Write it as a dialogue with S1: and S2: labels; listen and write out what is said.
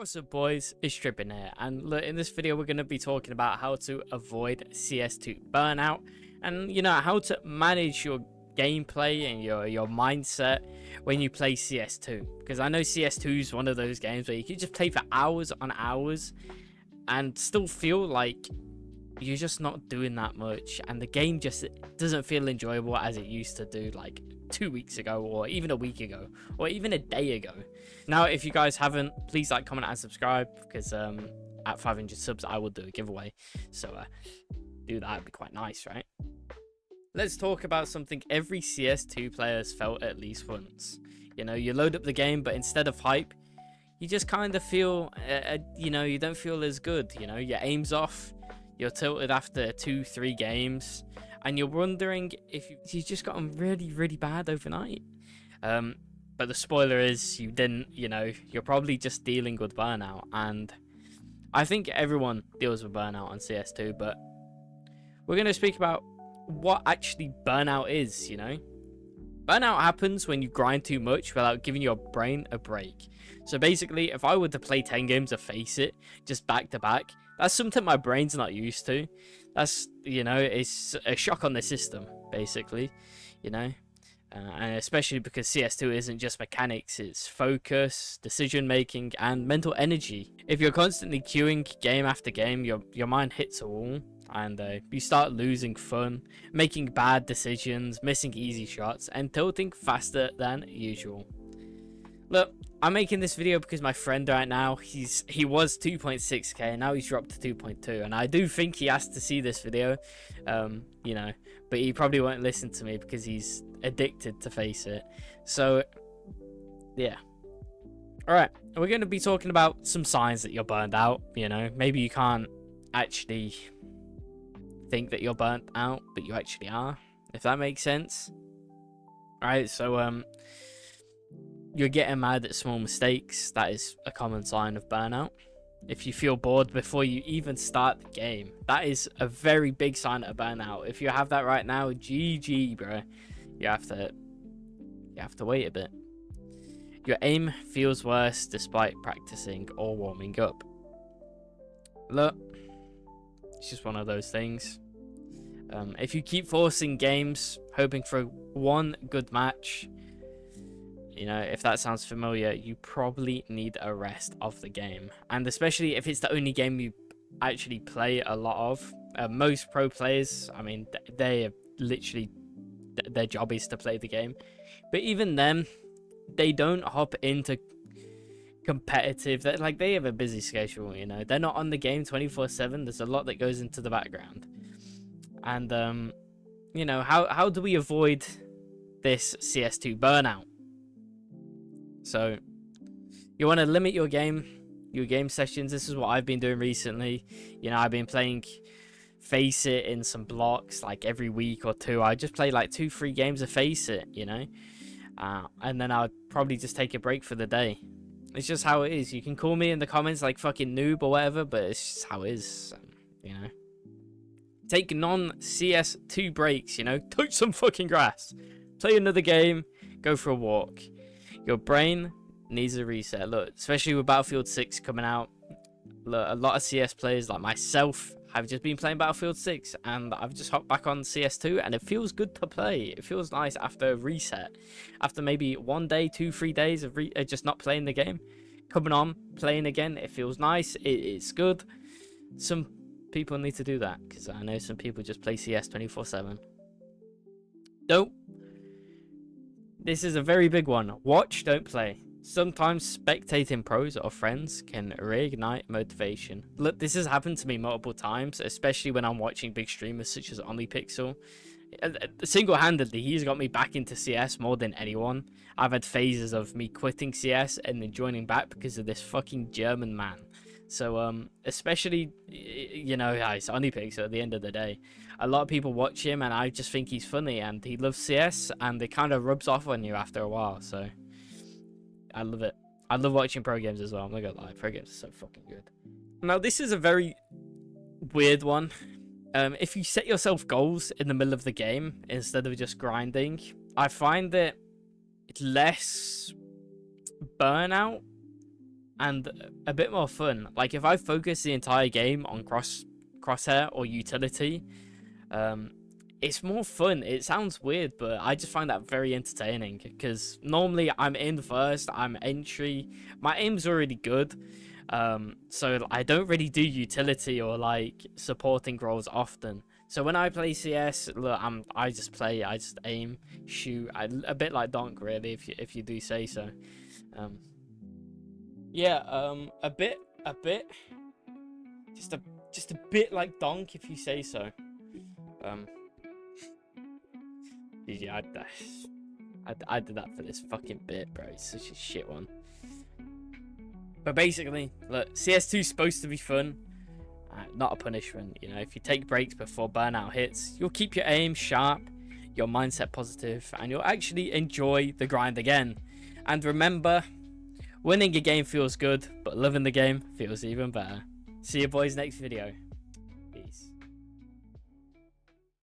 S1: What's up, boys? It's Trippin here, and look, in this video we're going to be talking about how to avoid CS2 burnout, and how to manage your gameplay and your mindset when you play CS2, because I know CS2 is one of those games where you can just play for hours on hours and still feel like you're just not doing that much, and the game just doesn't feel enjoyable as it used to do like 2 weeks ago, or even a week ago, or even a day ago. Now, if you guys haven't, please like, comment, and subscribe, because at 500 subs I will do a giveaway, so do that. It'd be quite nice, right? Let's talk about something every CS2 player has felt at least once. You load up the game, but instead of hype, you just kind of feel you don't feel as good. Your aim's off, you're tilted after 2-3 games, and you're wondering if you've just gotten really bad overnight. But the spoiler is you didn't. You're probably just dealing with burnout, and I think everyone deals with burnout on CS2, but we're going to speak about what actually burnout is. Burnout happens when you grind too much without giving your brain a break. So basically, if I were to play 10 games of Face It just back to back, that's something my brain's not used to. That's, it's a shock on the system, basically, and especially because CS2 isn't just mechanics, it's focus, decision making, and mental energy. If you're constantly queuing game after game, your mind hits a wall, and you start losing fun, making bad decisions, missing easy shots, and tilting faster than usual. Look, I'm making this video because my friend right now, he was 2.6k, and now he's dropped to 2.2, and I do think he has to see this video, but he probably won't listen to me because he's addicted to Face It. So yeah, all right, we're going to be talking about some signs that you're burned out. Maybe you can't actually think that you're burnt out, but you actually are, if that makes sense. All right, so you're getting mad at small mistakes. That is a common sign of burnout. If you feel bored before you even start the game, that is a very big sign of burnout. If you have that right now, GG, bro. You have to wait a bit. Your aim feels worse despite practicing or warming up. Look, it's just one of those things. If you keep forcing games, hoping for one good match, if that sounds familiar, you probably need a rest of the game. And especially if it's the only game you actually play a lot of. Most pro players, I mean, they are literally, their job is to play the game. But even them, they don't hop into competitive. They have a busy schedule, They're not on the game 24/7. There's a lot that goes into the background. And, how do we avoid this CS2 burnout? So you want to limit your game sessions. This is what I've been doing recently. I've been playing Face It in some blocks, like every week or two. I just play like 2-3 games of Face It, and then I'd probably just take a break for the day. It's just how it is. You can call me in the comments like fucking noob or whatever, but it's just how it is. Take non-CS2 breaks. Touch some fucking grass, play another game, go for a walk. Your brain needs a reset. Look, especially with Battlefield 6 coming out, look, a lot of CS players like myself have just been playing Battlefield 6, and I've just hopped back on CS2, and it feels good to play. It feels nice after a reset, after maybe 1 day, 2-3 days of just not playing the game, coming on, playing again. It feels nice. It's good. Some people need to do that, because I know some people just play CS 24/7. This is a very big one. Watch, don't play. Sometimes spectating pros or friends can reignite motivation. Look, this has happened to me multiple times, especially when I'm watching big streamers such as OnlyPixel. Single-handedly, he's got me back into CS more than anyone. I've had phases of me quitting CS and then joining back because of this fucking German man. So, especially, it's OnlyPixel at the end of the day. A lot of people watch him, and I just think he's funny, and he loves CS, and it kind of rubs off on you after a while, so I love it. I love watching pro games as well. I'm not gonna lie, pro games are so fucking good. Now, this is a very weird one. If you set yourself goals in the middle of the game instead of just grinding, I find that it's less burnout and a bit more fun. Like if I focus the entire game on crosshair or utility, it's more fun. It sounds weird, but I just find that very entertaining, because normally I'm in first, I'm entry, my aim's already good, so I don't really do utility or like supporting roles often. So when I play CS, look, I just aim, shoot, a bit like Donk really, if you do say so. Yeah, a bit, just a bit like Donk, if you say so. Yeah, I did that for this fucking bit, bro. It's such a shit one. But basically, look, CS2 is supposed to be fun, not a punishment. You know, if you take breaks before burnout hits, you'll keep your aim sharp, your mindset positive, and you'll actually enjoy the grind again. And remember, winning a game feels good, but loving the game feels even better. See you boys next video.